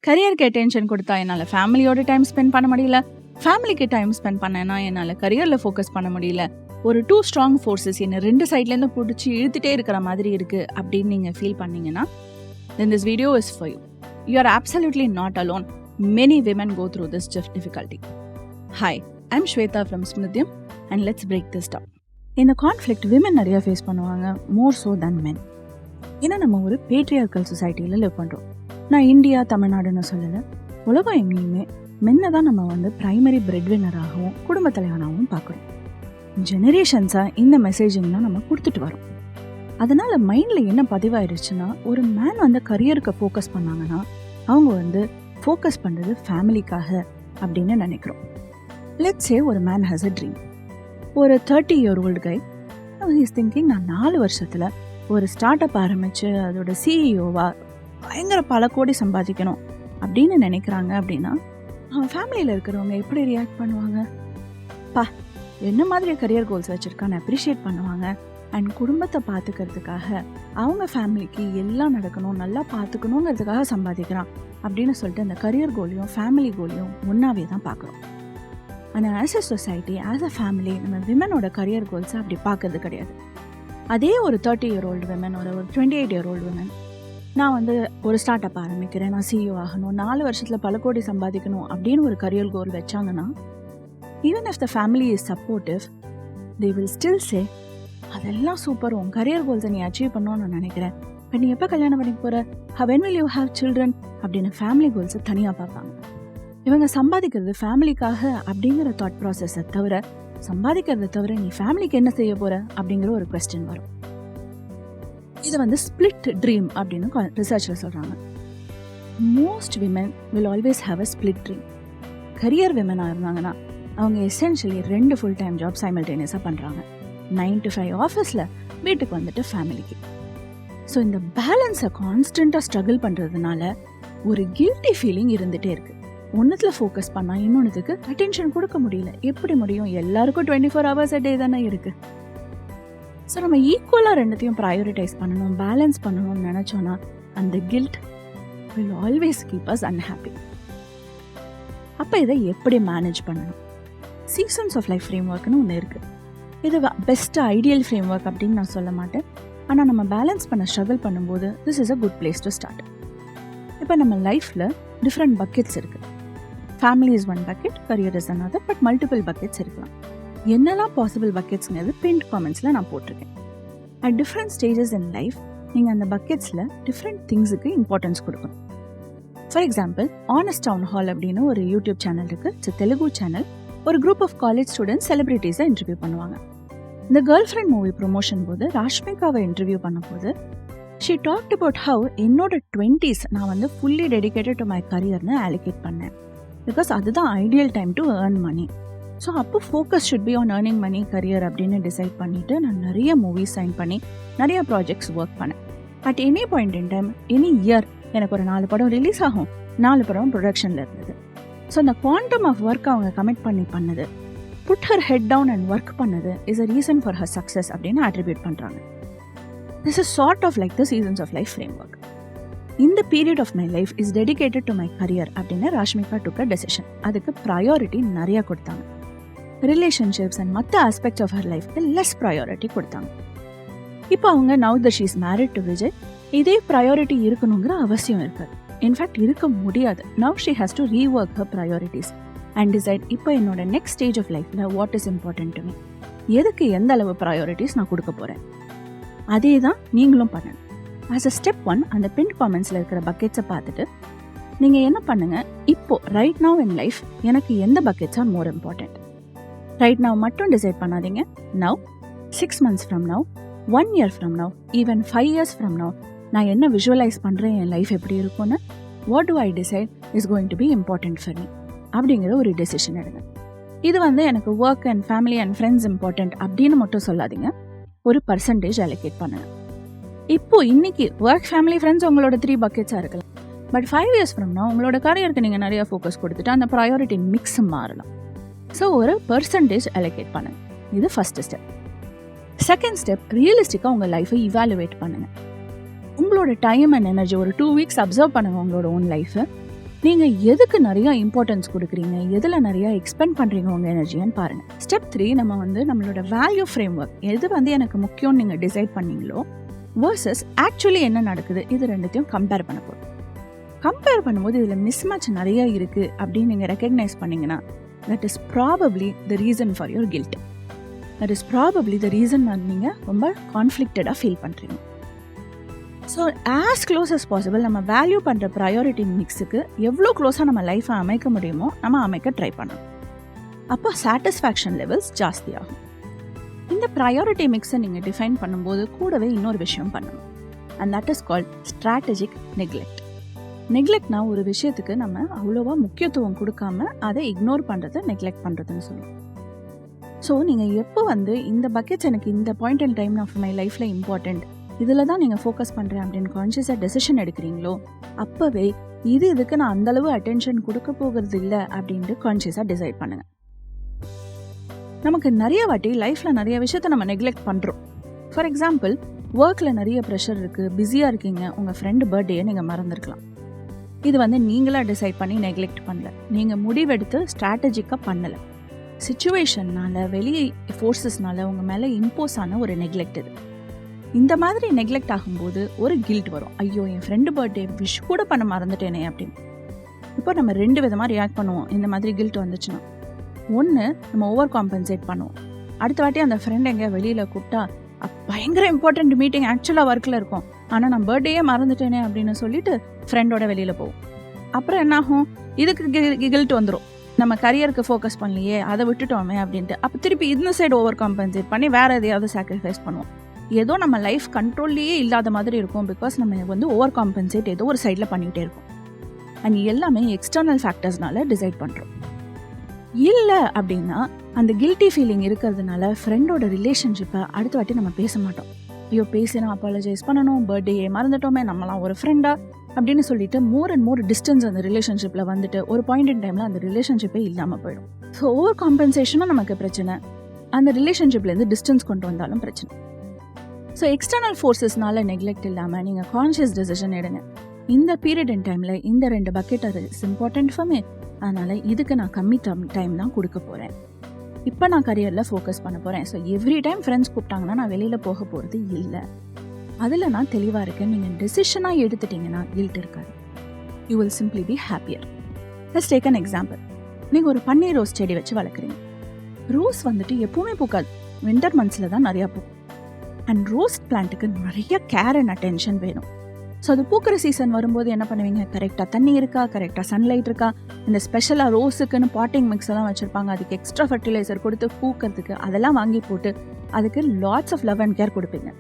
கரியருக்கு attention கொடுத்தா என்னால் ஃபேமிலியோட டைம் ஸ்பெண்ட் பண்ண முடியல, ஃபேமிலிக்கு டைம் ஸ்பெண்ட் பண்ணேன்னா என்னால் கரியரில் ஃபோக்கஸ் பண்ண முடியல. ஒரு 2 ஸ்ட்ராங் ஃபோர்ஸஸ் என்னை 2 சைட்லேருந்து பிடிச்சி இழுத்துட்டே இருக்கிற மாதிரி இருக்குது அப்படின்னு நீங்கள் ஃபீல் பண்ணீங்கன்னா then this video is for you. You are absolutely not alone. Many women go through this difficulty. Hi, I'm Shweta from Smrithyam and let's break this down. இந்த கான்ஃப்ளிக்ட் விமன் நிறைய ஃபேஸ் பண்ணுவாங்க, more so தேன் மென். ஏன்னா நம்ம ஒரு patriarchal சொசைட்டியில் live பண்ணுறோம். நான் India தமிழ்நாடுன்னு சொல்லலை, உலகம் எங்கேயுமே மென்னை தான் நம்ம ப்ரைமரி பிரெட் வின்னராகவும் குடும்ப தலைவனாகவும் பார்க்குறோம். ஜெனரேஷன்ஸாக இந்த மெசேஜிங்லாம் நம்ம கொடுத்துட்டு வரோம். அதனால் மைண்டில் என்ன பதிவாயிருச்சுன்னா, ஒரு மேன் கரியருக்கு ஃபோக்கஸ் பண்ணாங்கன்னா அவங்க ஃபோக்கஸ் பண்ணுறது ஃபேமிலிக்காக அப்படின்னு நினைக்கிறோம். லெட்ஸ் சே ஒரு மேன் ஹேஸ் அ ட்ரீம். ஒரு 30-year-old கை இஸ் திங்கிங், நான் 4 வருஷத்தில் ஒரு ஸ்டார்ட் அப் ஆரம்பித்து அதோட சிஇஓவாக பயங்கர பல கோடி சம்பாதிக்கணும் அப்படின்னு நினைக்கிறாங்க. அப்படின்னா அவன் ஃபேமிலியில் இருக்கிறவங்க எப்படி ரியாக்ட் பண்ணுவாங்க? என்ன மாதிரி கரியர் கோல்ஸ் வச்சுருக்கான்னு அப்ரிஷியேட் பண்ணுவாங்க. அண்ட் குடும்பத்தை பார்த்துக்கிறதுக்காக அவங்க ஃபேமிலிக்கு எல்லாம் நடக்கணும், நல்லா பார்த்துக்கணுங்கிறதுக்காக சம்பாதிக்கிறான் அப்படின்னு சொல்லிட்டு அந்த கரியர் கோலையும் ஃபேமிலி கோலையும் ஒன்றாவே தான் பார்க்குறோம். ஆனால் as a society, as a family, நம்ம விமனோட கரியர் கோல்ஸை அப்படி பார்க்கறது கிடையாது. அதே ஒரு 30-year-old விமன், ஒரு 28-year-old விமன், நான் ஒரு ஸ்டார்ட் அப் ஆரம்பிக்கிறேன், நான் சிஇஓ ஆகணும், 4 வருஷத்தில் பல கோடி சம்பாதிக்கணும் அப்படின்னு ஒரு கரியர் கோல் வச்சாங்கன்னா, even if the family is supportive, they will still சே, அதெல்லாம் சூப்பர், உன் கரியர் கோல்ஸை நீ அச்சீவ் பண்ணணும்னு நான் நினைக்கிறேன், பட் நீ எப்போ கல்யாணம் பண்ணிக்க போகிற, when will you have children அப்படின்னு ஃபேமிலி கோல்ஸை தனியாக பார்ப்பாங்க. இவங்க சம்பாதிக்கிறது ஃபேமிலிக்காக அப்படிங்கிற தாட் ப்ராசஸை தவிர, சம்பாதிக்கிறத தவிர நீ ஃபேமிலிக்கு என்ன செய்ய போகிற அப்படிங்கிற ஒரு கொஸ்டின் வரும். இது ஸ்பிளிட் ட்ரீம் அப்படின்னு ரிசர்ச்சில் சொல்கிறாங்க. Most women will always have a split dream. Career விமனாக இருந்தாங்கன்னா அவங்க எசென்ஷியலி 2 ஃபுல் டைம் ஜாப் சைமல்டேனியஸாக பண்ணுறாங்க. 9 to 5 ஆஃபீஸில், வீட்டுக்கு ஃபேமிலிக்கு. ஸோ இந்த பேலன்ஸை கான்ஸ்டண்ட்டாக ஸ்ட்ரகிள் பண்ணுறதுனால ஒரு கில்ட்டி ஃபீலிங் இருந்துகிட்டே இருக்குது. ஒன்றுத்தில் ஃபோக்கஸ் பண்ணால் இன்னொன்றுத்துக்கு அட்டென்ஷன் கொடுக்க முடியல. எப்படி முடியும்? எல்லாருக்கும் 24 hours a day தானே இருக்குது. ஸோ நம்ம ஈக்குவலாக ரெண்டுத்தையும் ப்ரையாரிட்டைஸ் பண்ணணும், பேலன்ஸ் பண்ணணும்னு நினச்சோன்னா அந்த guilt will always keep us unhappy. அப்போ இதை எப்படி மேனேஜ் பண்ணணும்? சீசன்ஸ் ஆஃப் லைஃப் ஃப்ரேம் ஒர்க்னு ஒன்று இருக்குது. இது பெஸ்ட்டு ஐடியல் ஃப்ரேம் ஒர்க் அப்படின்னு நான் சொல்ல மாட்டேன். ஆனால் நம்ம பேலன்ஸ் பண்ண ஸ்ட்ரகிள் பண்ணும்போது this is a good place to start. இப்போ நம்ம லைஃப்பில் டிஃப்ரெண்ட் பக்கெட்ஸ் இருக்குது. Family is one bucket, career is another, but multiple buckets இருக்கலாம். என்னெல்லாம் பாசிபிள் பக்கெட்ஸ்ங்கிறது பின்ட் காமெண்ட்ஸில் நான் போட்டிருக்கேன். At different stages in life நீங்கள் அந்த பக்கெட்ஸில் டிஃப்ரெண்ட் திங்ஸுக்கு இம்பார்ட்டன்ஸ் கொடுக்கணும். For example, honest town hall அப்படின்னு ஒரு யூடியூப் சேனல் இருக்குது. It's Telugu channel. ஒரு குரூப் ஆஃப் காலேஜ் ஸ்டூடெண்ட்ஸ் செலிபிரிட்டிஸை இன்டர்வியூ பண்ணுவாங்க. இந்த கேர்ள் ஃப்ரெண்ட் மூவி ப்ரொமோஷன் போது ராஷ்மிகாவை இன்டர்வியூ பண்ணும்போது ஷீ டாக்ட் அபவுட் ஹவ் என்னோட 20s நான் ஃபுல்லி டெடிகேட்டட் டு மை கரியர்னு அலோகேட் பண்ணேன். பிகாஸ் அதுதான் ideal time to earn money. So அப்போ focus should be on earning money, career அப்படின்னு டிசைட் பண்ணிவிட்டு நான் நிறைய மூவிஸ் சைன் பண்ணி நிறைய ப்ராஜெக்ட்ஸ் ஒர்க் பண்ணேன். At any point in time, any year எனக்கு ஒரு 4 படம் ரிலீஸ் ஆகும், 4 படம் ப்ரொடக்ஷனில் இருந்தது. ஸோ அந்த குவாண்டம் ஆஃப் ஒர்க் அவங்க கமிட் பண்ணது, put her head down and work பண்ணது is a reason for her success அப்படின்னு அட்ரிபியூட் பண்ணுறாங்க. This is sort of like the seasons of life framework. In the period of my life is dedicated to my career அப்படின்னு Rashmika took a decision. அதுக்கு priority நிறையா கொடுத்தாங்க. Relationships and மற்ற aspects of her லைஃப்க்கு less priority கொடுத்தாங்க. இப்போ அவங்க now that she is married to Vijay, இதே ப்ரையாரிட்டி இருக்கணுங்கிற அவசியம் இருக்காது. இன்ஃபேக்ட் இருக்க முடியாது. Now she has to rework her priorities and decide இப்போ என்னோட நெக்ஸ்ட் ஸ்டேஜ் ஆஃப் லைஃப்பில் what is important to me, எதுக்கு எந்த அளவு ப்ரையாரிட்டிஸ் நான் கொடுக்க போகிறேன். அதே தான் நீங்களும் பண்ணணும். ஆஸ் அ ஸ்டெப் 1 அந்த பின் காமெண்ட்ஸில் இருக்கிற பக்கெட்ஸை பார்த்துட்டு நீங்கள் என்ன பண்ணுங்கள், இப்போது ரைட் நவ் இன் லைஃப் எனக்கு எந்த buckets are more important. Right now மட்டும் டிசைட் பண்ணாதீங்க. Now, 6 months from now, 1 year from now, even 5 years from now நான் என்ன விஷுவலைஸ் பண்ணுறேன், என் லைஃப் எப்படி இருக்கும்னு, what do I decide is going to be important for me அப்படிங்கிற ஒரு டெசிஷன் எடுங்க. இது எனக்கு work and family and friends important அப்படின்னு மட்டும் சொல்லாதீங்க. ஒரு பர்சன்டேஜ் அலோகேட் பண்ணுங்க. இப்போது இன்னைக்கு ஒர்க், ஃபேமிலி, ஃப்ரெண்ட்ஸ் உங்களோட 3 பக்கெட்ஸாக இருக்கலாம். பட் 5 years ஃப்ரம் நவ் உங்களோட கரியருக்கு நீங்கள் நிறையா ஃபோக்கஸ் கொடுத்துட்டு அந்த ப்ரையாரிட்டி மிக்ஸ் மாறலாம். ஸோ ஒரு பர்சன்டேஜ் அலோகேட் பண்ணுங்க. இது ஃபர்ஸ்ட் ஸ்டெப். செகண்ட் ஸ்டெப், ரியலிஸ்டிக்காக உங்கள் லைஃப்பை இவாலுவேட் பண்ணுங்கள். உங்களோட டைம் அண்ட் எனர்ஜி ஒரு 2 weeks அப்சர்வ் பண்ணுங்கள் உங்களோட ஓன் லைஃப்பை. நீங்கள் எதுக்கு நிறையா இம்பார்ட்டன்ஸ் கொடுக்குறீங்க, எதில் நிறையா எக்ஸ்பெண்ட் பண்ணுறீங்க உங்கள் எனர்ஜின்னு பாருங்கள். ஸ்டெப் 3, நம்ம நம்மளோட வேல்யூ ஃப்ரேம் ஒர்க் எது எனக்கு முக்கியம்னு நீங்கள் டிசைட் பண்ணீங்களோ வர்சஸ் ஆக்சுவலி என்ன நடக்குது, இது ரெண்டுத்தையும் கம்பேர் பண்ண போகிறோம். கம்பேர் பண்ணும்போது இதில் மிஸ்மேட்ச் நிறைய இருக்குது அப்படின்னு நீங்கள் ரெக்கக்னைஸ் பண்ணிங்கன்னா that is probably the reason for your guilt. That is probably the reason நீங்கள் ரொம்ப கான்ஃப்ளிக்டடாக ஃபீல் பண்ணுறீங்க. So as close as possible நம்ம வேல்யூ பண்ணுற ப்ரையாரிட்டி மிக்ஸுக்கு எவ்வளோ க்ளோஸாக நம்ம லைஃப்பை அமைக்க முடியுமோ நம்ம அமைக்க ட்ரை பண்ணணும். அப்போ சாட்டிஸ்ஃபேக்ஷன் லெவல்ஸ் ஜாஸ்தியாகும். இந்த ப்ரையாரிட்டி மிக்ஸை நீங்கள் டிஃபைன் பண்ணும்போது கூடவே இன்னொரு விஷயம் பண்ணணும். And that is called strategic neglect. நெக்லெக்ட்னா ஒரு விஷயத்துக்கு நம்ம அவ்வளோவா முக்கியத்துவம் கொடுக்காம அதை இக்னோர் பண்ணுறது நெக்லெக்ட் பண்ணுறதுன்னு சொல்லுவோம். ஸோ நீங்கள் எப்போ இந்த பக்கெட்ஸ் எனக்கு இந்த point and time of my லைஃப்பில் இம்பார்ட்டண்ட், இதில் தான் நீங்கள் ஃபோக்கஸ் பண்ணுறேன் அப்படின்னு கான்ஷியஸாக டெசிஷன் எடுக்கிறீங்களோ அப்போவே இதுக்கு நான் அந்தளவு அட்டென்ஷன் கொடுக்க போகிறது இல்லை அப்படின்ட்டு கான்ஷியஸாக டிசைட் பண்ணுங்கள். நமக்கு நிறைய வாட்டி லைஃப்பில் நிறைய விஷயத்த நம்ம நெக்லெக்ட் பண்ணுறோம். ஃபார் எக்ஸாம்பிள், ஒர்க்கில் நிறைய ப்ரெஷர் இருக்குது, பிஸியாக இருக்கீங்க, உங்கள் ஃப்ரெண்டு பர்த்டேயை நீங்கள் மறந்துருக்கலாம். இது நீங்களாக டிசைட் பண்ணி நெக்லெக்ட் பண்ணல, நீங்கள் முடிவெடுத்து ஸ்ட்ராட்டஜிக்காக பண்ணலை. சிச்சுவேஷன்னால, வெளியே ஃபோர்ஸஸ்னால உங்கள் மேலே இம்போஸ் ஆன ஒரு நெக்லெக்ட் இது. இந்த மாதிரி நெக்லெக்ட் ஆகும்போது ஒரு கில்ட் வரும். ஐயோ, என் ஃப்ரெண்டு பர்த்டே விஷ் கூட பண்ண மறந்துட்டேனே அப்படின்னு. இப்போ நம்ம 2 விதமாக ரியாக்ட் பண்ணுவோம் இந்த மாதிரி கில்ட் வந்துச்சுன்னா. ஒன்று, நம்ம ஓவர் காம்பன்சேட் பண்ணுவோம். அடுத்த வாட்டி அந்த ஃப்ரெண்ட் எங்கேயா வெளியில் கூப்பிட்டா பயங்கர இம்பார்ட்டண்ட் மீட்டிங் ஆக்சுவலாக ஒர்க்கில் இருக்கும், ஆனால் நான் பர்த்டேயே மறந்துட்டேனே அப்படின்னு சொல்லிட்டு ஃப்ரெண்டோட வெளியில் போவோம். அப்புறம் என்னாகும், இதுக்கு கில்ட் வந்துடும். நம்ம கரியருக்கு ஃபோக்கஸ் பண்ணலையே, அதை விட்டுட்டோமே அப்படின்ட்டு. அப்போ திருப்பி இந்த சைடு ஓவர் காம்பன்சேட் பண்ணி வேறு எதையாவது சாக்ரிஃபைஸ் பண்ணுவோம். ஏதோ நம்ம லைஃப் கண்ட்ரோல்லையே இல்லாத மாதிரி இருக்கும். பிகாஸ் நம்ம ஓவர் காம்பன்சேட் ஏதோ ஒரு சைடில் பண்ணிகிட்டே இருக்கோம். அண்ட் எல்லாமே எக்ஸ்டர்னல் ஃபேக்டர்ஸ்னால டிசைட் பண்ணுறோம். இல்லை அப்படின்னா அந்த கில்ட்டி ஃபீலிங் இருக்கிறதுனால ஃப்ரெண்டோட ரிலேஷன்ஷிப்பை அடுத்த வாட்டி நம்ம பேச மாட்டோம். ஐயோ, பேசினா அப்பாலஜைஸ் பண்ணணும், பர்த்டேயே மறந்துட்டோமே, நம்மளாம் ஒரு ஃப்ரெண்டா அப்படின்னு சொல்லிட்டு மோர் அண்ட் மோர் டிஸ்டன்ஸ் அந்த ரிலேஷன்ஷிப்பில் வந்துட்டு ஒரு பாயிண்ட் இன் டைமில் அந்த ரிலேஷன்ஷிப்பே இல்லாமல் போயிடும். ஸோ ஓவர் காம்பன்சேஷனும் நமக்கு பிரச்சனை, அந்த ரிலேஷன்ஷிப்லேருந்து டிஸ்டன்ஸ் கொண்டு வந்தாலும் பிரச்சனை. ஸோ எக்ஸ்டர்னல் ஃபோர்ஸஸ்னால நெக்லெக்ட் இல்லாமல் நீங்கள் கான்ஷியஸ் டெசிஷன் எடுங்க. இந்த பீரியட் இன் டைமில் இந்த 2 bucket is important for me, அதனால் இதுக்கு நான் கம்மி டைம் தான் கொடுக்க போகிறேன். இப்போ நான் கரியரில் ஃபோக்கஸ் பண்ண போகிறேன். ஸோ எவ்ரி டைம் ஃப்ரெண்ட்ஸ் கூப்பிட்டாங்கன்னா நான் வெளியில் போக போகிறது இல்லை. அதில் நான் தெளிவாக இருக்கேன். நீங்கள் டெசிஷனாக எடுத்துட்டிங்கன்னா கில்ட் இருக்காது. You will simply be happier. Let's take an example. நீங்கள் ஒரு பன்னீர் ரோஸ் செடி வச்சு வளர்க்குறீங்க. ரோஸ் எப்பவுமே பூக்காது, வின்டர் மந்த்ஸில் தான் நிறையா பூக்கும். அண்ட் ரோஸ் பிளான்ட்டுக்கு நிறைய கேர் அண்ட் அட்டென்ஷன் வேணும். ஸோ அது பூக்கிற சீசன் வரும்போது என்ன பண்ணுவீங்க, கரெக்டாக தண்ணி இருக்கா, கரெக்டாக சன்லைட் இருக்கா, இந்த ஸ்பெஷலாக ரோஸுக்குன்னு பாட்டிங் மிக்ஸ் எல்லாம் வச்சுருப்பாங்க, அதுக்கு எக்ஸ்ட்ரா ஃபர்டிலைசர் கொடுத்து பூக்கிறதுக்கு அதெல்லாம் வாங்கி போட்டு அதுக்கு lots of love and care கொடுப்பீங்க.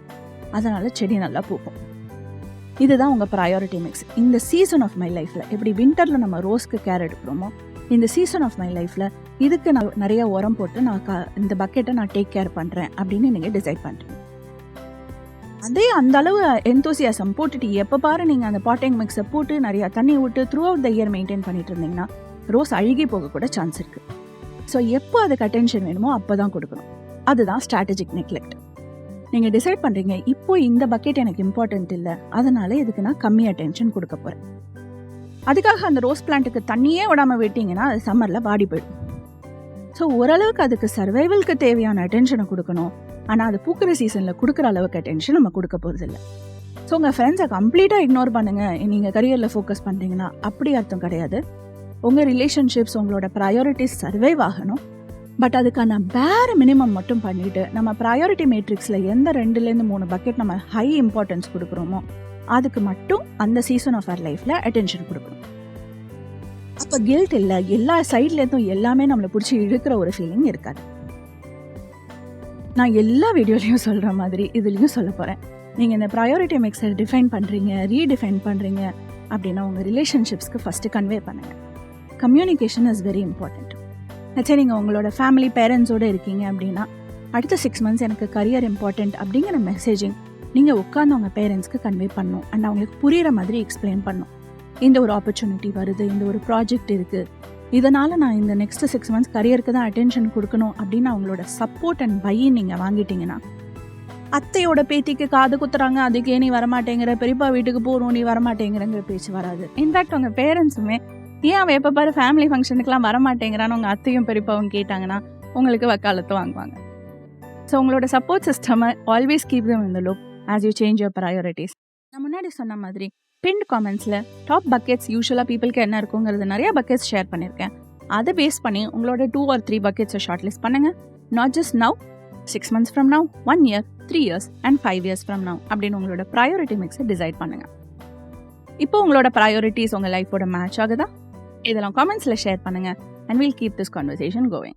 அதனால் செடி நல்லா பூக்கும். இதுதான் உங்கள் ப்ரையாரிட்டி மிக்ஸ். இந்த சீசன் ஆஃப் மை லைஃப்பில் எப்படி வின்டரில் நம்ம ரோஸ்க்கு கேர் எடுக்கிறோமோ, இந்த சீசன் ஆஃப் மை லைஃப்பில் இதுக்கு நான் நிறைய உரம் போட்டு நான் இந்த பக்கெட்டை நான் டேக் கேர் பண்ணுறேன் அப்படின்னு நீங்கள் டிசைட் பண்ணுறீங்க. அதே அந்த அளவு எந்தோசியாசம் போட்டுட்டு எப்போ பாரு நீங்கள் அந்த பாட்டிங் மிக்ஸை போட்டு நிறையா தண்ணி விட்டு through out the year maintain பண்ணிட்டு இருந்தீங்கன்னா ரோஸ் அழுகி போக கூட சான்ஸ் இருக்குது. ஸோ எப்போ அதுக்கு அட்டென்ஷன் வேணுமோ அப்போ தான் கொடுக்கணும். அதுதான் ஸ்ட்ராட்டஜிக் நெக்லெக்ட். நீங்கள் டிசைட் பண்ணுறீங்க, இப்போ இந்த பக்கெட் எனக்கு இம்பார்ட்டன்ட் இல்லை, அதனால இதுக்கு நான் கம்மி அட்டென்ஷன் கொடுக்க போகிறேன். அதுக்காக அந்த ரோஸ் பிளான்ட்டுக்கு தண்ணியே விடாமல் விட்டீங்கன்னா அது சம்மரில் வாடி போயிடும். ஸோ ஓரளவுக்கு அதுக்கு சர்வைவலுக்கு தேவையான அட்டென்ஷனை கொடுக்கணும். ஆனால் அது பூக்கிற சீசனில் கொடுக்குற அளவுக்கு அட்டென்ஷன் நம்ம கொடுக்க போகிறது இல்லை. ஸோ உங்கள் ஃப்ரெண்ட்ஸை கம்ப்ளீட்டாக இக்னோர் பண்ணுங்கள் நீங்கள் கரியரில் ஃபோக்கஸ் பண்ணுறீங்கன்னா அப்படி அர்த்தம் கிடையாது. உங்கள் ரிலேஷன்ஷிப்ஸ், உங்களோட ப்ரையாரிட்டிஸ் சர்வைவ் ஆகணும். பட் அதுக்கான பேர் மினிமம் மட்டும் பண்ணிவிட்டு நம்ம ப்ரையாரிட்டி மேட்ரிக்ஸில் எந்த 2-3 பக்கெட் நம்ம ஹை இம்பார்ட்டன்ஸ் கொடுக்குறோமோ அதுக்கு மட்டும் அந்த சீசன் ஆஃப் அவர் லைஃப்பில் அட்டென்ஷன் கொடுக்கணும். அப்போ கில்ட் இல்லை, எல்லா சைட்லேருந்தும் எல்லாமே நம்மளை பிடிச்சி இழுக்கிற ஒரு ஃபீலிங் இருக்காது. நான் எல்லா வீடியோலையும் சொல்கிற மாதிரி இதுலேயும் சொல்ல போகிறேன். நீங்கள் இந்த ப்ரையாரிட்டி மிக்ஸை டிஃபைன் பண்ணுறீங்க, ரீடிஃபைன் பண்ணுறீங்க அப்படின்னா உங்கள் ரிலேஷன்ஷிப்ஸ்க்கு ஃபஸ்ட்டு கன்வே பண்ணுங்கள். Communication is very important. சரி, நீங்கள் உங்களோட ஃபேமிலி பேரண்ட்ஸோடு இருக்கீங்க அப்படின்னா அடுத்த 6 months எனக்கு கரியர் இம்பார்ட்டண்ட் அப்படிங்கிற மெசேஜிங் நீங்கள் உட்காந்து உங்கள் பேரண்ட்ஸ்க்கு கன்வே பண்ணணும். அண்ட் அவங்களுக்கு புரிகிற மாதிரி எக்ஸ்பிளைன் பண்ணணும். இந்த ஒரு ஆப்பர்ச்சுனிட்டி வருது, இந்த ஒரு ப்ராஜெக்ட் இருக்குது, இதனால் நான் இந்த நெக்ஸ்ட் 6 months கரியருக்கு தான் அட்டென்ஷன் கொடுக்கணும் அப்படின்னு அவங்களோட சப்போர்ட் அண்ட் பையின் நீங்கள் வாங்கிட்டீங்கன்னா அத்தையோட பேத்திக்கு காது குத்துறாங்க, அதுக்கே நீ வரமாட்டேங்கிற, பெரியப்பா வீட்டுக்கு போகிறோம் நீ வரமாட்டேங்கிறங்கிற பேச்சு வராது. இன்ஃபேக்ட் உங்கள் பேரண்ட்ஸுமே ஏன் அவன் எப்போ பாரு ஃபேமிலி ஃபங்க்ஷனுக்குலாம் வரமாட்டேங்கிறான்னு உங்கள் அத்தையும் பெரியப்பாவும் கேட்டாங்கன்னா உங்களுக்கு வக்காலத்து வாங்குவாங்க. ஸோ உங்களோட சப்போர்ட் சிஸ்டமை always keep them in the loop as you change your priorities. நான் முன்னாடி சொன்ன மாதிரி பின்ட் காமெண்ட்ஸில் டாப் பக்கெட்ஸ் யூஸ்வலாக பீப்புளுக்கு என்ன இருக்குங்கிறது நிறைய பக்கெட்ஸ் ஷேர் பண்ணியிருக்கேன். அதை பேஸ் பண்ணி உங்களோட 2 or 3 பக்கெட்ஸை ஷார்ட் லிஸ்ட் பண்ணுங்கள். Not just now, 6 months from now, 1 year, 3 years and 5 years from now அப்படின்னு உங்களோட ப்ரையாரிட்டி மிக்ஸை டிசைட் பண்ணுங்கள். இப்போ உங்களோட ப்ரையாரிட்டிஸ் உங்கள் லைஃபோட மேட்ச் ஆகுதா? இதெல்லாம் காமெண்ட்ஸில் ஷேர் பண்ணுங்கள் and we'll keep this conversation going.